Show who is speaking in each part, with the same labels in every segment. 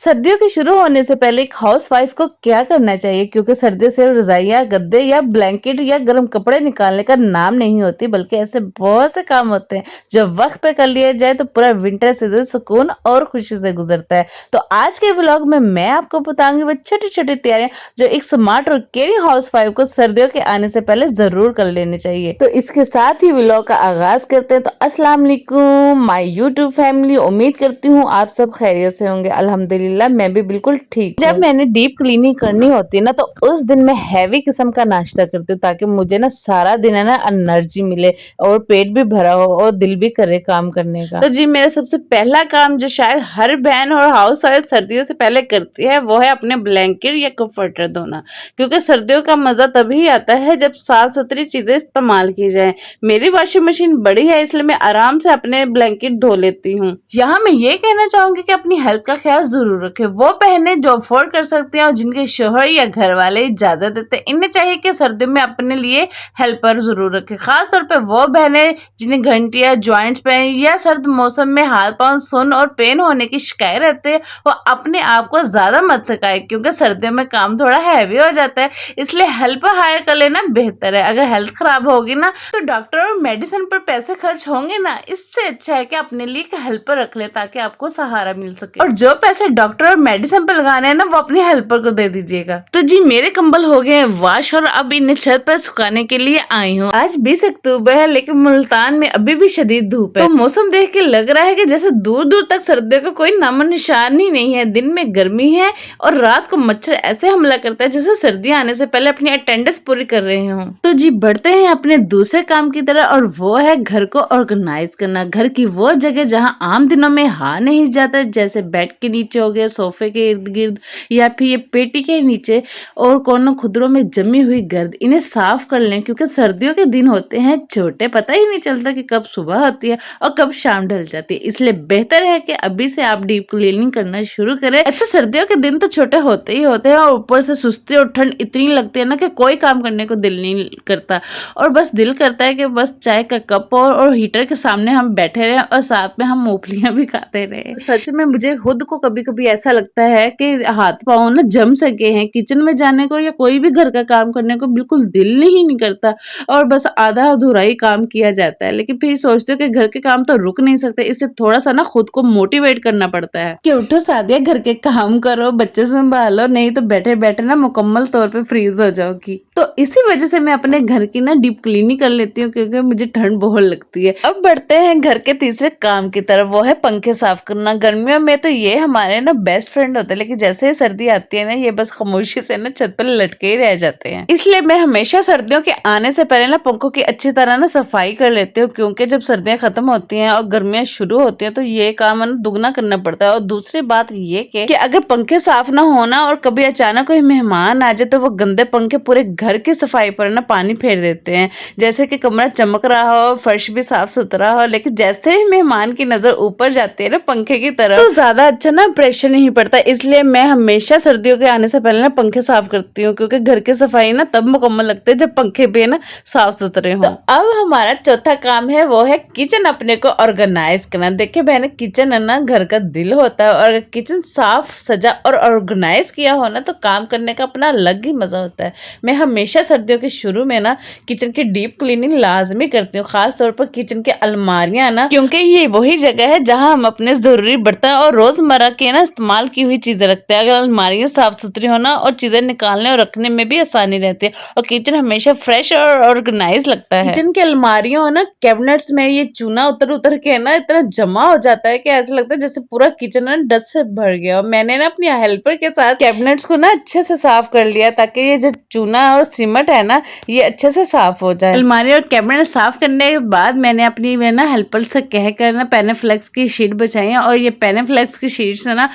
Speaker 1: सर्दियों के शुरू होने से पहले एक हाउसवाइफ को क्या करना चाहिए? क्योंकि सर्दियों से रजाइयाँ, गद्दे या ब्लैंकेट या गर्म कपड़े निकालने का नाम नहीं होती, बल्कि ऐसे बहुत से काम होते हैं जो वक्त पे कर लिया जाए तो पूरा विंटर सीजन सुकून और खुशी से गुजरता है। तो आज के व्लॉग में मैं आपको बताऊंगी वो छोटी छोटी तैयारियां जो एक स्मार्ट और केयरिंग हाउसवाइफ को सर्दियों के आने से पहले जरूर कर लेनी चाहिए। तो इसके साथ ही व्लॉग का आगाज करते हैं। तो अस्सलाम वालेकुम माय यूट्यूब फैमिली, उम्मीद करती हूँ आप सब खैरियत से होंगे। अल्हम्दुलिल्लाह मैं भी बिल्कुल ठीक। जब मैंने डीप क्लीनिंग करनी होती है ना, तो उस दिन मैं हैवी किस्म का नाश्ता करती हूँ ताकि मुझे ना सारा दिन है ना एनर्जी मिले और पेट भी भरा हो और दिल भी करे काम करने का। तो जी मेरा सबसे पहला काम जो शायद हर बहन और हाउस वाइफ सर्दियों से पहले करती है वो है अपने ब्लैंकेट या कंफर्टर धोना, क्योंकि सर्दियों का मजा तभी आता है जब साफ सुथरी चीजें इस्तेमाल की जाए। मेरी वॉशिंग मशीन बड़ी है इसलिए मैं आराम से अपने ब्लैंकेट धो लेती हूँ। यहाँ मैं ये कहना चाहूंगी कि अपनी हेल्थ का ख्याल जरूर रखें। वो बहनें जो अफोर्ड कर सकती हैं और जिनके शोहर या घर वाले इजाजत देते हैं, इन्हें चाहिए कि सर्दियों में अपने लिए हेल्पर जरूर रखें। खासतौर पर वो बहनें जिन्हें घंटियां, ज्वाइंट्स पेन या सर्द मौसम में हाथ पांव सुन और पेन होने की शिकायत रहती है, वो अपने आप को ज्यादा मत थकाए क्योंकि सर्दियों में काम थोड़ा हैवी हो जाता है। इसलिए हेल्पर हायर कर लेना बेहतर है। अगर हेल्थ खराब होगी ना तो डॉक्टर और मेडिसिन पर पैसे खर्च होंगे ना, इससे अच्छा है कि अपने लिए एक हेल्पर रख ले ताकि आपको सहारा मिल सके। और जो पैसे डॉक्टर और मेडिसिन पर लगाने हैं ना वो अपने हेल्पर को दे दीजिएगा। तो जी मेरे कंबल हो गए वॉश और अब इन्हें छत पर सुखाने के लिए आई हूँ। आज 20 अक्टूबर है लेकिन मुल्तान में अभी भी शदीद धूप है। तो मौसम देख के लग रहा है कि जैसे दूर दूर तक सर्दियों का कोई नामो निशान ही नहीं है। दिन में गर्मी है और रात को मच्छर ऐसे हमला करता है जैसे सर्दियां आने से पहले अपनी अटेंडेंस पूरी कर रहे हों। तो जी बढ़ते हैं अपने दूसरे काम की तरह, और वो है घर को ऑर्गेनाइज करना। घर की वो जगह जहाँ आम दिनों में हाथ नहीं जाता, जैसे बेड के नीचे हो गया, सोफे के इर्द गिर्द या फिर ये पेटी के नीचे और कोनों खुदरों में जमी हुई गर्द, इन्हें साफ कर लें क्योंकि सर्दियों के दिन होते हैं छोटे, पता ही नहीं चलता कि कब सुबह होती है और कब शाम ढल जाती है। इसलिए बेहतर है कि अभी से आप डीप क्लीनिंग करना शुरू करें। अच्छा सर्दियों के दिन तो छोटे होते ही होते हैं और ऊपर से सुस्ती और ठंड इतनी लगती है ना कि कोई काम करने को दिल नहीं करता और बस दिल करता है कि बस चाय का कप और हीटर के सामने हम बैठे रहे और साथ में हम मूंगफलियां भी खाते रहे। सच में मुझे खुद को कभी कभी ऐसा लगता है कि हाथ पांव ना जम सके हैं, किचन में जाने को या कोई भी घर का काम करने को बिल्कुल दिल ही नहीं करता और बस आधा अधूरा ही काम किया जाता है। लेकिन फिर सोचते हो कि घर के काम तो रुक नहीं सकते, इससे थोड़ा सा ना खुद को मोटिवेट करना पड़ता है कि उठो सादिया घर के काम करो, बच्चे संभालो, नहीं तो बैठे बैठे ना मुकम्मल तौर पे फ्रीज हो जाओगी। तो इसी वजह से मैं अपने घर की ना डीप क्लीनिंग कर लेती हूँ क्योंकि मुझे ठंड बहुत लगती है। अब बढ़ते हैं घर के तीसरे काम की तरफ, वो है पंखे साफ करना। गर्मियों में तो ये हमारे ना बेस्ट फ्रेंड होते हैं, लेकिन जैसे ही सर्दी आती है ना ये बस खामोशी से ना छत पर लटके ही रह जाते हैं। इसलिए मैं हमेशा सर्दियों के आने से पहले ना पंखों की अच्छी तरह ना सफाई कर लेती हूँ क्योंकि जब सर्दियां खत्म होती हैं और गर्मियां शुरू होती हैं तो ये काम ना दुगना करना पड़ता है। और दूसरी बात ये कि अगर पंखे साफ ना होना और कभी अचानक कोई मेहमान आ जाए तो वो गंदे पंखे पूरे घर की सफाई पर ना पानी फेर देते हैं। जैसे कि कमरा चमक रहा हो, फर्श भी साफ सुथरा हो, लेकिन जैसे ही मेहमान की नजर ऊपर जाती है ना पंखे की तरफ तो ज्यादा अच्छा ना प्रेशर नहीं पड़ता। इसलिए मैं हमेशा सर्दियों के आने से पहले ना पंखे साफ करती हूँ क्योंकि घर की सफाई ना तब मुकम्मल लगती है जब पंखे भी ना साफ सुथरे हों। तो अब हमारा चौथा काम है वो है किचन अपने को ऑर्गेनाइज करना। देखिए बहन, किचन है ना घर का दिल होता है और अगर किचन साफ सजा और ऑर्गेनाइज किया हो ना तो काम करने का अपना अलग ही मजा होता है। मैं हमेशा सर्दियों के शुरू में ना किचन की डीप क्लीनिंग लाजमी करती हूँ, खास तौर पर किचन की अलमारियां ना, क्योंकि ये वही जगह है जहां हम अपने जरूरी बर्तन और रोजमर्रा के ना इस्तेमाल की हुई चीजें रखते हैं। अगर अलमारियां साफ सुथरी होना और चीजें निकालने और रखने में भी आसानी रहती है और किचन हमेशा फ्रेश और ऑर्गेनाइज लगता है। किचन की अलमारियों ना कैबिनेट्स में ये चूना उतर उतर के ना इतना जमा हो जाता है कि ऐसा लगता है जैसे पूरा किचन ना डस्ट से भर गया। और मैंने ना अपनी हेल्पर के साथ कैबिनेट्स को ना अच्छे से साफ कर लिया ताकि ये जो चूना और सीमेंट है ना ये अच्छे से साफ हो जाए। अलमारी और कैबिनेट साफ करने के बाद मैंने अपनी ना हेल्पर से कहकर ना पेनेफ्लेक्स की शीट बचाई और ये पेनेफ्लेक्स की शीट से ना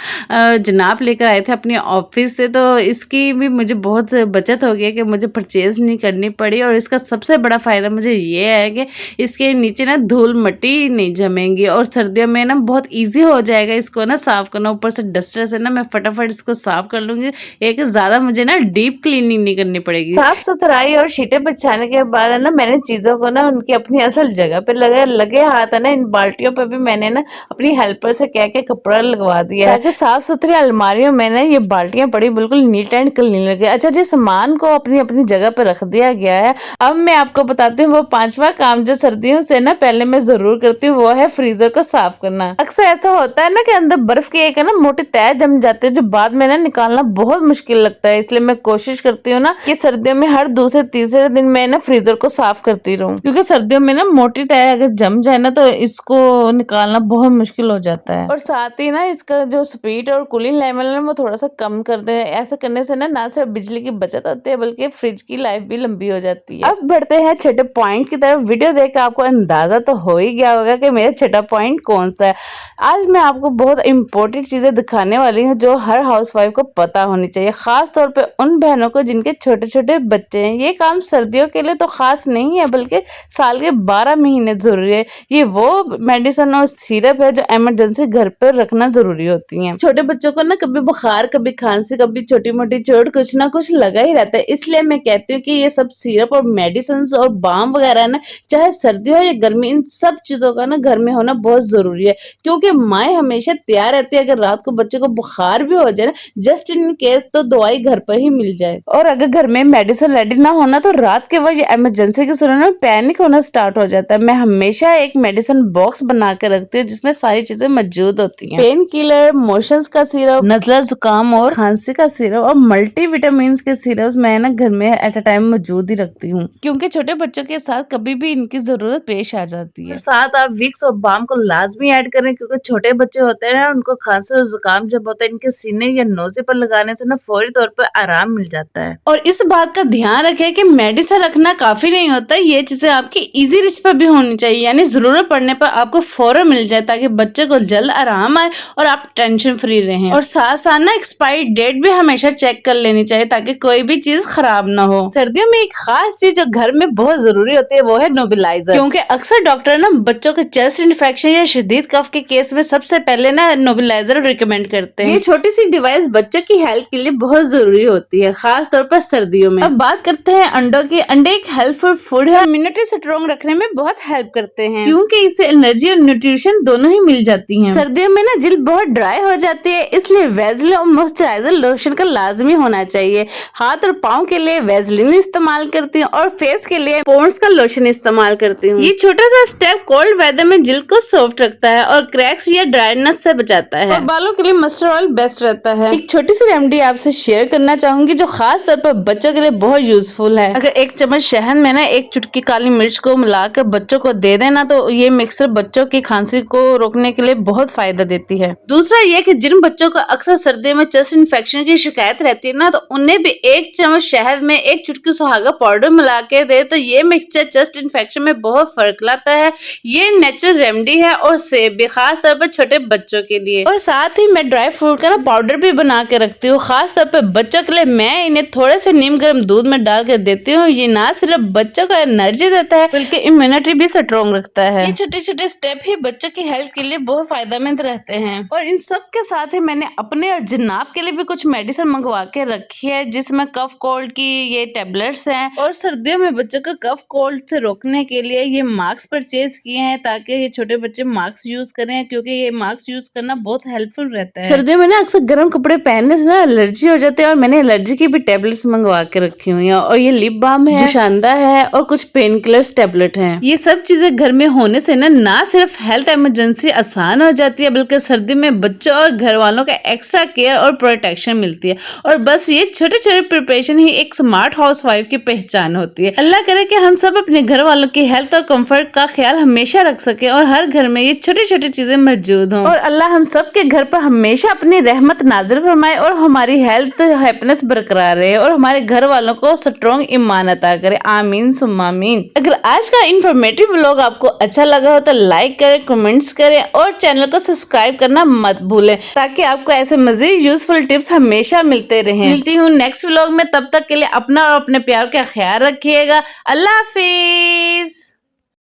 Speaker 1: जनाब लेकर आए थे अपने ऑफिस से, तो इसकी भी मुझे बहुत बचत हो गई कि मुझे परचेज नहीं करनी पड़ी। और इसका सबसे बड़ा फायदा मुझे ये है कि इसके नीचे ना धूल मट्टी नहीं जमेंगी और सर्दियों में ना बहुत ईजी हो जाएगा इसको ना साफ करना। ऊपर से डस्टर से ना मैं फटाफट इसको साफ कर लूंगी, एक ज्यादा मुझे ना डीप क्लीनिंग नहीं करनी पड़ेगी। साफ सुथराई और शीटें बिछाने के बाद ना मैंने चीजों को ना उनकी अपनी असल जगह पे लगे हाथ है ना इन बाल्टियों पे भी मैंने ना अपनी हेल्पर से कह के कपड़ा लगवा दिया है ताकि साफ सुथरी अलमारियों में ना ये बाल्टियां पड़ी बिल्कुल नीट एंड क्लीन लगे। अच्छा जी, सामान को अपनी अपनी जगह पर रख दिया गया है। अब मैं आपको बताती हूँ वो 5वां काम जो सर्दियों से ना पहले मैं जरूर करती हूँ, वो है फ्रीजर को साफ करना। अक्सर ऐसा होता है ना कि अंदर बर्फ की एक है ना मोटी तह जम जाती है, जो बाद में ना निकालना बहुत मुश्किल लगता है। इसलिए मैं कोशिश करती हूँ ना कि सर्दियों में हर दूसरे तीसरे दिन मैं ना फ्रीजर को साफ करती रहूं, क्योंकि सर्दियों में ना मोटी तह अगर जम जाए ना तो इसको निकालना बहुत मुश्किल हो जाता है। और साथ ही ना इसका जो स्पीड और कूलिंग लेवल है वो थोड़ा सा कम कर दे। ऐसा करने से ना सिर्फ बिजली की बचत होती है बल्कि फ्रिज की लाइफ भी लंबी हो जाती है। अब बढ़ते हैं छठे पॉइंट की तरफ। वीडियो देख के आपको अंदाजा तो हो ही गया होगा कि मेरा छठा पॉइंट कौन सा है। आज मैं आपको बहुत इंपॉर्टेंट चीजें दिखाने वाली हूँ जो हर हाउसवाइफ को पता होनी चाहिए, खास तौर पे उन बहनों को जिनके छोटे छोटे बच्चे हैं। ये काम सर्दियों के लिए तो खास नहीं है बल्कि साल के 12 महीने जरूरी है। ये वो मेडिसिन और सिरप है जो इमरजेंसी घर पर रखना जरूरी होती है। छोटे बच्चों को ना कभी बुखार, कभी खांसी, कभी छोटी मोटी चोट, कुछ ना कुछ लगा ही रहता है। इसलिए मैं कहती हूँ कि ये सब सिरप और मेडिसिन और बाम वगैरह ना, चाहे सर्दी हो या गर्मी, इन सब चीजों का ना घर में होना बहुत जरूरी है, क्योंकि माए हमेशा तैयार रहती है अगर रात को बच्चे को बुखार भी हो जाए ना, जस्ट इन केस तो दवाई घर पर ही मिल जाए। और अगर घर में मेडिसिन रेडी ना होना तो रात के वक्त इमरजेंसी की सूरत में पैनिक होना स्टार्ट हो जाता है। मैं हमेशा एक मेडिसिन बॉक्स बना के रखती हूँ जिसमें सारी चीजें मौजूद होती हैं। पेन किलर, मोशंस का सिरप, नजला, जुकाम और खांसी का सिरप और मल्टी विटामिन के सिरप मैं ना घर में एट अ टाइम मौजूद ही रखती हूँ, क्योंकि छोटे बच्चों के साथ कभी भी इनकी जरूरत पेश आ जाती है। साथ आप विक्स और बाम को लाजमी ऐड करें, क्योंकि छोटे बच्चे होते हैं उनको खांसी और जुकाम जब होता है इनके सीने या नोजे पर लगाने से ना फौरी तौर पर आराम मिल जाता है। और इस बात का ध्यान रखें कि मेडिसिन रखना काफी नहीं होता, ये चीजें आपकी इजी रिच पर भी होनी चाहिए, यानी जरूरत पड़ने पर आपको फौरन मिल जाए ताकि बच्चे को जल्द आराम आए और आप टेंशन फ्री रहें। और साथ साथ ना एक्सपायरी डेट भी हमेशा चेक कर लेनी चाहिए ताकि कोई भी चीज खराब ना हो। सर्दियों में एक खास चीज जो घर में बहुत जरूरी होती है वो है नेबुलाइजर, क्योंकि अक्सर डॉक्टर ना बच्चों के चेस्ट इन्फेक्शन या शदीद कफ के केस में सबसे पहले ना नेबुलाइजर रिकमेंड करते हैं। ये छोटी सी डिवाइस बच्चों की हेल्थ के लिए बहुत जरूरी होती है, खास तौर पर सर्दियों में। अब बात करते हैं अंडों की। अंडे एक हेल्पफुल फूड है, इम्यूनिटी स्ट्रॉन्ग रखने में बहुत हेल्प करते हैं, क्योंकि इससे एनर्जी और न्यूट्रिशन दोनों ही मिल जाती हैं। सर्दियों में ना जिल्द बहुत ड्राई हो जाती है, इसलिए वेजलिन और मॉइस्चराइजर लोशन का लाजमी होना चाहिए। हाथ और पाँव के लिए वेजलिन इस्तेमाल करती हूँ और फेस के लिए पॉन्ड्स का लोशन इस्तेमाल करती हूँ। ये छोटा सा स्टेप कोल्ड वेदर में जिल्द को सॉफ्ट रखता है और क्रैक्स या ड्राइनेस से बचाता है। और बालों के लिए मस्टर्ड ऑयल बेस्ट रहता है। एक छोटी सी रेमेडी आपसे शेयर करना चाहूंगी जो खास तौर पर बच्चों के लिए बहुत यूजफुल है। अगर 1 चम्मच शहद में ना 1 चुटकी काली मिर्च को मिलाकर बच्चों को दे देना तो ये मिक्सर बच्चों की खांसी को रोकने के लिए बहुत फायदा देती है। दूसरा ये कि जिन बच्चों को अक्सर सर्दियों में चेस्ट इन्फेक्शन की शिकायत रहती है ना, तो उन्हें भी 1 चम्मच शहद में 1 चुटकी सुहागा पाउडर मिला के दे तो ये मिक्सचर चेस्ट इन्फेक्शन में बहुत फर्क लाता है। ये नेचुरल रेमेडी है और सेफ भी, खास तौर पर छोटे बच्चों के लिए। और साथ ही मैं ड्राई फ्रूट का ना पाउडर भी बना के रखती हूँ, खास तौर पर बच्चों के लिए। मैं इन्हें थोड़े से नीम गर्म दूध में डाल के देती हूँ। ये ना सिर्फ बच्चों को एनर्जी देता है बल्कि इम्यूनिटी भी स्ट्रॉन्ग रखता है। ये छोटे छोटे स्टेप ही बच्चों की हेल्थ के लिए बहुत फायदेमंद रहते हैं। और इन सब के साथ ही मैंने अपने और जनाब के लिए भी कुछ मेडिसिन मंगवा के रखी है, जिसमें कफ कोल्ड की ये टेबलेट्स हैं। और सर्दियों में बच्चों को कफ कोल्ड से रोकने के लिए ये मास्क परचेज किए हैं ताकि ये छोटे बच्चे मास्क यूज करें, क्योंकि ये मास्क यूज करना बहुत हेल्पफुल रहता है। सर्दियों में ना अक्सर गर्म कपड़े पहनने से ना एलर्जी हो जाती है और मैंने एलर्जी की भी टेबलेट्स मंगवा के रखी हुई है। और ये लिप बाम है, जुशांदा है और कुछ पेन किलर्स टेबलेट है। ये सब चीजें घर में होने से ना सिर्फ हेल्थ इमरजेंसी आसान हो जाती है बल्कि सर्दी में बच्चों और घर वालों का एक्स्ट्रा केयर और प्रोटेक्शन मिलती है। और बस ये छोटे छोटे प्रिपरेशन ही एक स्मार्ट हाउसवाइफ की पहचान होती है। अल्लाह करे कि हम सब अपने घर वालों की हेल्थ और कंफर्ट का ख्याल हमेशा रख सके और हर घर में ये छोटी छोटी चीजें मौजूद हों। और अल्लाह हम सब के घर पर हमेशा अपनी रहमत नाजिल फरमाए और हमारी हेल्थ हैप्पीनेस बरकरार रहे और हमारे घर वालों को स्ट्रॉन्ग ईमान अता करे। आमीन सुम्मा आमीन। अगर आज का इंफॉर्मेटिव व्लॉग आपको अच्छा लगा हो तो लाइक करें, कमेंट्स करें और चैनल को सब्सक्राइब करना मत भूलें ताकि आपको ऐसे मजीद यूजफुल टिप्स हमेशा मिलते रहें। मिलती हूँ नेक्स्ट व्लॉग में, तब तक के लिए अपना और अपने प्यार का ख्याल रखिएगा। अल्लाह हाफिज।